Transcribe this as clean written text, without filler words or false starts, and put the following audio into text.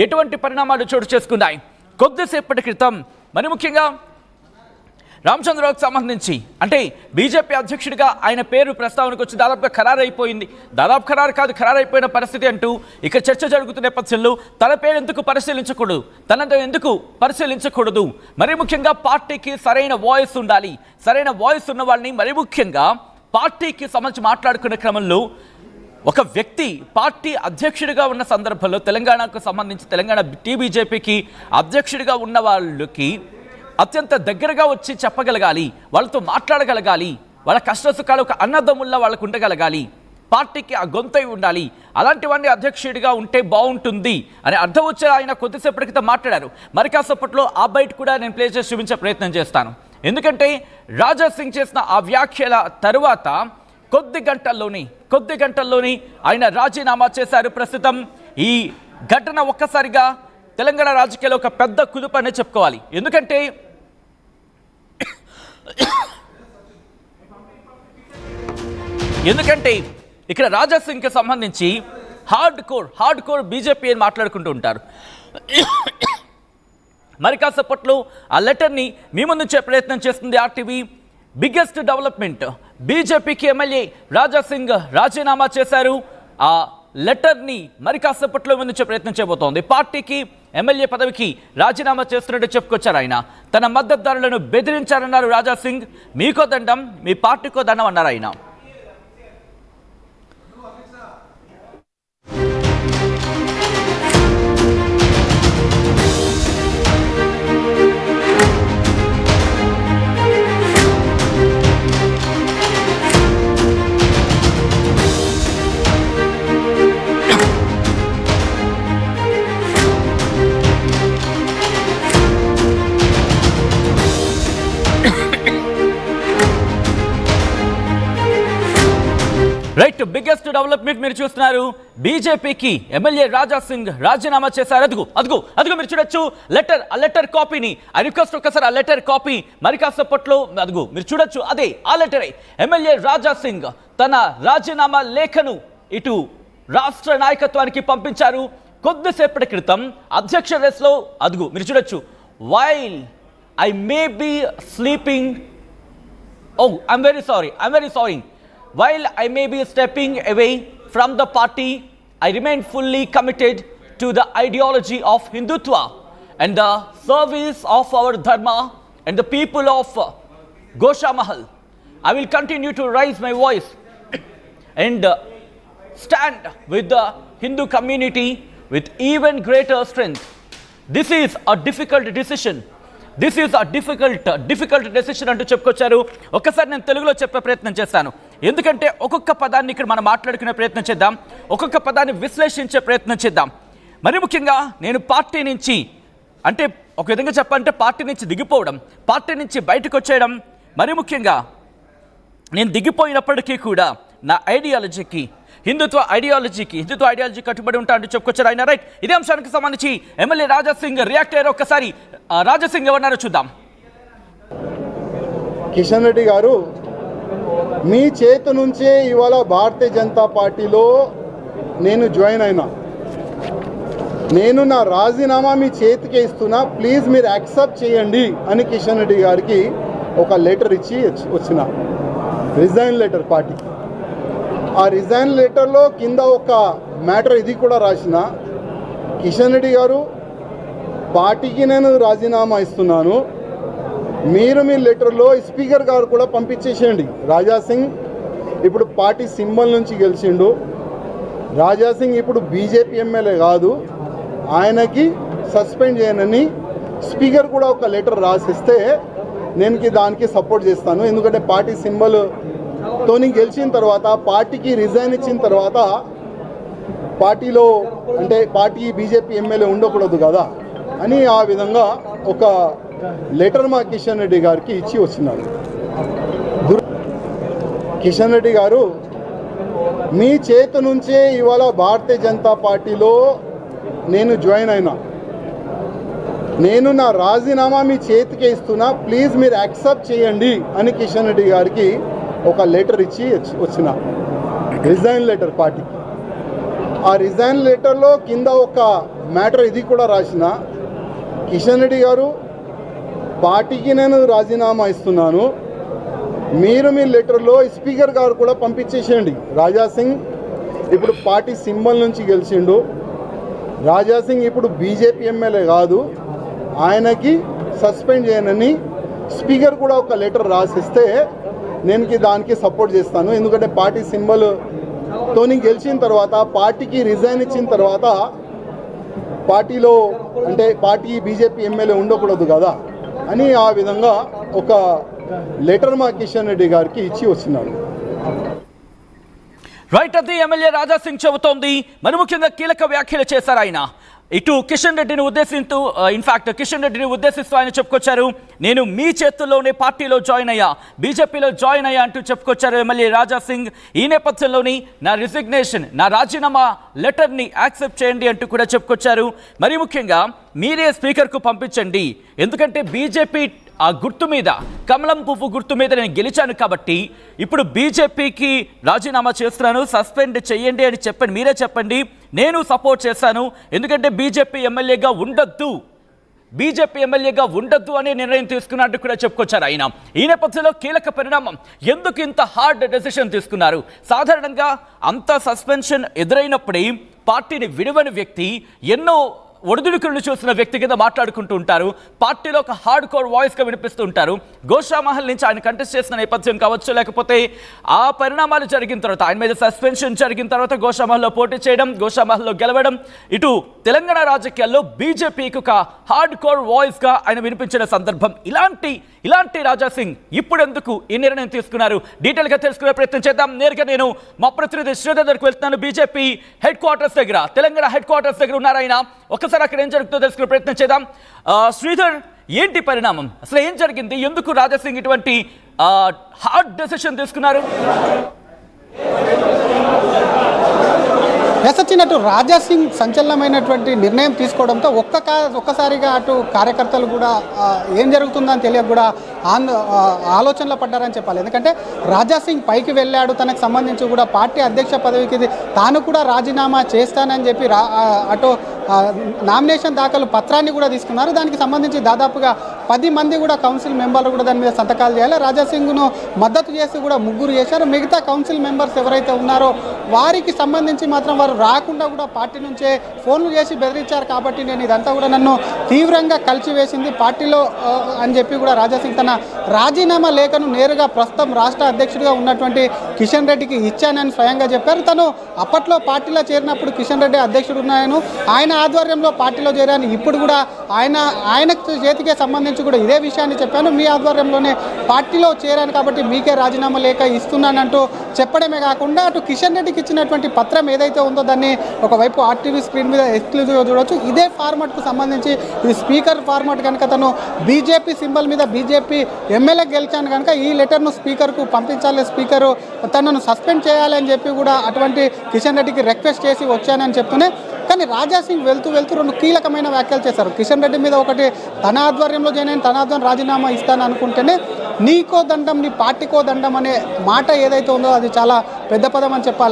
ఎటువంటి పరిణామాలు చోటు చేసుకున్నాయి? కొద్దిసేపటి క్రితం మరి ముఖ్యంగా రామచంద్రరావుకు సంబంధించి అంటే బీజేపీ అధ్యక్షుడిగా ఆయన పేరు ప్రస్తావనకు వచ్చి దాదాపుగా ఖరారైపోయింది. దాదాపు ఖరారైపోయిన పరిస్థితి అంటూ ఇక్కడ చర్చ జరుగుతున్న నేపథ్యంలో తన పేరు ఎందుకు పరిశీలించకూడదు, తనతో ఎందుకు పరిశీలించకూడదు? మరి ముఖ్యంగా పార్టీకి సరైన వాయిస్ ఉండాలి. సరైన వాయిస్ ఉన్న వాళ్ళని మరి ముఖ్యంగా పార్టీకి సంబంధించి మాట్లాడుకునే క్రమంలో ఒక వ్యక్తి పార్టీ అధ్యక్షుడిగా ఉన్న సందర్భంలో తెలంగాణకు సంబంధించి తెలంగాణ టీబీజేపీకి అధ్యక్షుడిగా ఉన్న వాళ్ళకి అత్యంత దగ్గరగా వచ్చి చెప్పగలగాలి, వాళ్ళతో మాట్లాడగలగాలి, వాళ్ళ కష్ట సుఖాలు ఒక అన్నదమ్ముల్లా వాళ్ళకు ఉండగలగాలి, పార్టీకి ఆ గొంతై ఉండాలి. అలాంటి వాడిని అధ్యక్షుడిగా ఉంటే బాగుంటుంది అని అర్థం వచ్చే ఆయన కొద్దిసేపటి క్రితం మాట్లాడారు. మరి కాసేపట్లో ఆ బయట కూడా నేను ప్లే చేసి చూపించే ప్రయత్నం చేస్తాను. ఎందుకంటే రాజా సింగ్ చేసిన ఆ వ్యాఖ్యల తరువాత కొద్ది గంటల్లోని ఆయన రాజీనామా చేశారు. ప్రస్తుతం ఈ ఘటన ఒక్కసారిగా తెలంగాణ రాజకీయాల్లో ఒక పెద్ద కుదుపు అనే చెప్పుకోవాలి. ఎందుకంటే ఇక్కడ రాజా సింగ్కి సంబంధించి హార్డ్ కోర్ బీజేపీ అని మాట్లాడుకుంటూ ఉంటారు. మరి కాసేపట్లో ఆ లెటర్ని మీ ముందు ఉంచే ప్రయత్నం చేస్తుంది ఆర్టీవీ. బిగ్గెస్ట్ డెవలప్మెంట్, బీజేపీకి ఎమ్మెల్యే రాజా సింగ్ రాజీనామా చేశారు. ఆ లెటర్ని మరి కాసేపట్లో ముందుంచే ప్రయత్నం చేయబోతోంది. పార్టీకి ఎమ్మెల్యే పదవికి రాజీనామా చేస్తున్నట్టు చెప్పుకొచ్చారు ఆయన. తన మద్దతుదారులను బెదిరించారన్నారు రాజా సింగ్. మీకో దండం, మీ పార్టీకో దండం అన్నారు ఆయన. రైట్, బిగ్గెస్ట్ డెవలప్మెంట్ మీరు చూస్తున్నారు. బీజేపీకి ఎమ్మెల్యే రాజా సింగ్ రాజీనామా చేశారు. అదుగు మీరు చూడొచ్చు ఆ లెటర్ కాపీని. ఐ రిక్వెస్ట్ ఒక్కసారి ఆ లెటర్ కాపీ మరి కాసేపట్లో మీరు చూడొచ్చు. అదే ఆ లెటరే. ఎమ్మెల్యే రాజా సింగ్ తన రాజీనామా లేఖను ఇటు రాష్ట్ర నాయకత్వానికి పంపించారు. కొద్దిసేపటి క్రితం అధ్యక్ష రేస్లో మీరు చూడొచ్చు. While I may be sleeping, I'm very sorry. While I may be stepping away from the party, I remain fully committed to the ideology of Hindutva and the service of our dharma and the people of Gosha Mahal. I will continue to raise my voice and stand with the Hindu community with even greater strength. This is a difficult decision. అంటూ చెప్పుకొచ్చారు. ఒక్కసారి నేను తెలుగులో చెప్పే ప్రయత్నం చేస్తాను. ఎందుకంటే ఒక్కొక్క పదాన్ని ఇక్కడ మనం మాట్లాడుకునే ప్రయత్నం చేద్దాం, ఒక్కొక్క పదాన్ని విశ్లేషించే ప్రయత్నం చేద్దాం. మరి ముఖ్యంగా నేను పార్టీ నుంచి అంటే ఒక విధంగా చెప్పాలంటే పార్టీ నుంచి దిగిపోవడం, పార్టీ నుంచి బయటకు వచ్చేయడం, మరి ముఖ్యంగా నేను దిగిపోయినప్పటికీ కూడా నా ఐడియాలజీకి హిందుత్వ ఐడియాలజీ కట్టుబడి ఉంటా అంటూ చెప్పుకొచ్చారు ఆయన. రైట్, ఇదే అంశానికి సంబంధించి ఎమ్మెల్యే రాజా సింగ్ రియాక్ట్ అయ్యారు. ఒక్కసారి రాజా సింగ్ ఏమన్నారో చూద్దాం. కిషన్ రెడ్డి గారు, మీ చేతి నుంచే ఇవాళ భారతీయ జనతా పార్టీలో నేను జాయిన్ అయినా. నేను నా రాజీనామా మీ చేతికే ఇస్తున్నా, ప్లీజ్ మీరు యాక్సెప్ట్ చేయండి అని కిషన్ రెడ్డి గారికి ఒక లెటర్ ఇచ్చి వచ్చిన, రిజైన్ లెటర్ పార్టీ. ఆ రిజైన్ లెటర్లో కింద ఒక మ్యాటర్ ఇది కూడా రాసిన, కిషన్ రెడ్డి గారు పార్టీకి నేను రాజీనామా ఇస్తున్నాను, మీరు మీ లెటర్లో స్పీకర్ గారు కూడా పంపించేసేయండి. రాజా సింగ్ ఇప్పుడు పార్టీ సింబల్ నుంచి గెలిచిండు. రాజా సింగ్ ఇప్పుడు బీజేపీ ఎమ్మెల్యే కాదు, ఆయనకి సస్పెండ్ చేయనని స్పీకర్ కూడా ఒక లెటర్ రాసిస్తే నేను దానికి సపోర్ట్ చేస్తాను. ఎందుకంటే పార్టీ సింబల్ తోని గెలిచిన తర్వాత పార్టీకి రిజైన్ ఇచ్చిన తర్వాత పార్టీలో అంటే పార్టీ బీజేపీ ఎమ్మెల్యే ఉండకూడదు కదా అని ఆ విధంగా ఒక లెటర్ మా కిషన్ రెడ్డి గారికి ఇచ్చి వచ్చినారు. కిషన్ రెడ్డి గారు, మీ చేతి నుంచే ఇవాళ భారతీయ జనతా పార్టీలో నేను జాయిన్ అయినా. నేను నా రాజీనామా మీ చేతికే ఇస్తున్నా, ప్లీజ్ మీరు యాక్సెప్ట్ చేయండి అని కిషన్ రెడ్డి గారికి ఒక లెటర్ ఇచ్చి వచ్చిన, రిజైన్ లెటర్ పార్టీకి. ఆ రిజైన్ లెటర్లో కింద ఒక మ్యాటర్ ఇది కూడా రాసిన, కిషన్ రెడ్డి గారు పార్టీకి నేను రాజీనామా ఇస్తున్నాను, మీరు మీ లెటర్లో స్పీకర్ గారు కూడా పంపించేసేయండి. రాజా సింగ్ ఇప్పుడు పార్టీ సింబల్ నుంచి గెలిచిండు. రాజా సింగ్ ఇప్పుడు బీజేపీ ఎమ్మెల్యే కాదు, ఆయనకి సస్పెండ్ చేయనని స్పీకర్ కూడా ఒక లెటర్ రాసిస్తే నేను దానికి సపోర్ట్ చేస్తాను. ఎందుకంటే పార్టీ సింబల్తోని గెలిచిన తర్వాత, పార్టీకి రిజైన్ ఇచ్చిన తర్వాత పార్టీలో అంటే పార్టీ బీజేపీ ఎమ్మెల్యే ఉండకూడదు కదా అని ఆ విధంగా ఒక లెటర్ మా కిషన్ రెడ్డి గారికి ఇచ్చి వచ్చినాడు. రైట్, అది ఎమ్మెల్యే రాజా సింగ్ చెబుతోంది. మరి ముఖ్యంగా కీలక వ్యాఖ్యలు చేశారు ఆయన. ఇటు కిషన్ రెడ్డిని ఉద్దేశిస్తూ, ఇన్ఫాక్ట్ కిషన్ రెడ్డిని ఉద్దేశిస్తూ ఆయన చెప్పుకొచ్చారు, నేను మీ చేతుల్లోనే పార్టీలో జాయిన్ అయ్యా, బీజేపీలో జాయిన్ అయ్యా అంటూ చెప్పుకొచ్చారు ఎమ్మెల్యే రాజా సింగ్. ఈ నేపథ్యంలోని నా రిజిగ్నేషన్, నా రాజీనామా లెటర్ని యాక్సెప్ట్ చేయండి అంటూ కూడా చెప్పుకొచ్చారు. మరి ముఖ్యంగా మీరే స్పీకర్కు పంపించండి, ఎందుకంటే బీజేపీ ఆ గుర్తు మీద, కమలం పువ్వు గుర్తు మీద నేను గెలిచాను కాబట్టి ఇప్పుడు బీజేపీకి రాజీనామా చేస్తున్నాను, సస్పెండ్ చేయండి అని చెప్పండి, మీరే చెప్పండి, నేను సపోర్ట్ చేశాను, ఎందుకంటే బీజేపీ ఎమ్మెల్యేగా ఉండొద్దు అనే నిర్ణయం తీసుకున్నట్టు కూడా చెప్పుకొచ్చారు ఆయన. ఈ నేపథ్యంలో కీలక పరిణామం, ఎందుకు ఇంత హార్డ్ డెసిషన్ తీసుకున్నారు? సాధారణంగా అంత సస్పెన్షన్ ఎదురైనప్పుడే పార్టీని విడవని వ్యక్తి, ఎన్నో ఒడిదుడుకులను చూసిన వ్యక్తి కింద మాట్లాడుకుంటూ ఉంటారు, పార్టీలో ఒక హార్డ్ కోర్ వాయిస్గా వినిపిస్తూ ఉంటారు. గోషామహల్ నుంచి ఆయన కంటెస్ట్ చేసిన నేపథ్యం కావచ్చు, లేకపోతే ఆ పరిణామాలు జరిగిన తర్వాత, ఆయన మీద సస్పెన్షన్ జరిగిన తర్వాత గోషామహల్లో పోటీ చేయడం, గోషామహల్లో గెలవడం, ఇటు తెలంగాణ రాజకీయాల్లో బీజేపీకి ఒక హార్డ్ కోర్ వాయిస్గా ఆయన వినిపించిన సందర్భం. ఇలాంటి రాజా సింగ్ ఇప్పుడు ఎందుకు ఈ నిర్ణయం తీసుకున్నారు? డీటెయిల్గా తెలుసుకునే ప్రయత్నం చేద్దాం. నేరుగా నేను మా ప్రతినిధి శ్రీధర్ దగ్గరికి వెళ్తున్నాను. బీజేపీ హెడ్ క్వార్టర్స్ దగ్గర, తెలంగాణ హెడ్ క్వార్టర్స్ దగ్గర ఉన్నారు ఆయన. ఒకసారి అక్కడ ఏం జరుగుతుందో తెలుసుకునే ప్రయత్నం చేద్దాం. శ్రీధర్, ఏంటి పరిణామం? అసలు ఏం జరిగింది? ఎందుకు రాజా సింగ్ ఇటువంటి హార్డ్ డెసిషన్ తీసుకున్నారు? వచ్చినట్టు రాజా సింగ్ సంచలనమైనటువంటి నిర్ణయం తీసుకోవడంతో ఒక్కసారిగా అటు కార్యకర్తలు కూడా ఏం జరుగుతుందని తెలియక కూడా ఆలోచనలో పడ్డారని చెప్పాలి. ఎందుకంటే రాజా సింగ్ పైకి వెళ్ళాడు, తనకు సంబంధించి కూడా పార్టీ అధ్యక్ష పదవికి తాను కూడా రాజీనామా చేస్తానని చెప్పి అటు నామినేషన్ దాఖలు పత్రాన్ని కూడా తీసుకున్నారు. దానికి సంబంధించి దాదాపుగా 10 మంది కూడా కౌన్సిల్ మెంబర్లు కూడా దాని మీద సంతకాలు చేయాలి. రాజా సింగ్ను మద్దతు చేసి కూడా 3 చేశారు. మిగతా కౌన్సిల్ మెంబర్స్ ఎవరైతే ఉన్నారో వారికి సంబంధించి మాత్రం వారు రాకుండా కూడా పార్టీ నుంచే ఫోన్లు చేసి బెదిరించారు. కాబట్టి నేను ఇదంతా కూడా నన్ను తీవ్రంగా కలిచివేసింది పార్టీలో అని చెప్పి కూడా రాజా సింగ్ తన రాజీనామా లేఖను నేరుగా ప్రస్తుతం రాష్ట్ర అధ్యక్షుడిగా ఉన్నటువంటి కిషన్ రెడ్డికి ఇచ్చానని స్వయంగా చెప్పారు. తను అప్పట్లో పార్టీలో చేరినప్పుడు కిషన్ రెడ్డి అధ్యక్షుడు ఉన్నాయను, ఆయన ఆధ్వర్యంలో పార్టీలో చేరాను, ఇప్పుడు కూడా ఆయన చేతికే సంబంధించి కూడా ఇదే విషయాన్ని చెప్పాను, మీ ఆధ్వర్యంలోనే పార్టీలో చేరాను కాబట్టి మీకే రాజీనామా లేఖ ఇస్తున్నానంటూ చెప్పడమే కాకుండా అటు కిషన్ రెడ్డికి ఇచ్చినటువంటి పత్రం ఏదైతే ఉందో దాన్ని ఒకవైపు ఆర్టీవీ స్క్రీన్ మీద ఎక్స్క్లూజివ్గా చూడవచ్చు. ఇదే ఫార్మాట్కు సంబంధించి ఇది స్పీకర్ ఫార్మాట్ కనుక తను బీజేపీ సింబల్ మీద బీజేపీ ఎమ్మెల్యే గెలిచాను కనుక ఈ లెటర్ను స్పీకర్కు పంపించాలి, స్పీకరు తనను సస్పెండ్ చేయాలి అని చెప్పి కూడా అటువంటి కిషన్ రెడ్డికి రిక్వెస్ట్ చేసి వచ్చానని చెప్తూనే, కానీ రాజా సింగ్ వెళ్తూ 2 కీలకమైన వ్యాఖ్యలు చేశారు. కిషన్ రెడ్డి మీద ఒకటి, తన ఆధ్వర్యంలో తన ఆధ్వర్యం రాజీనామా ఇస్తాను అనుకుంటేనే నీకో దండం, నీ పార్టీకో దండం అనే మాట ఏదైతే ఉందో అది చాలా పెద్ద పదం అని చెప్పాలి.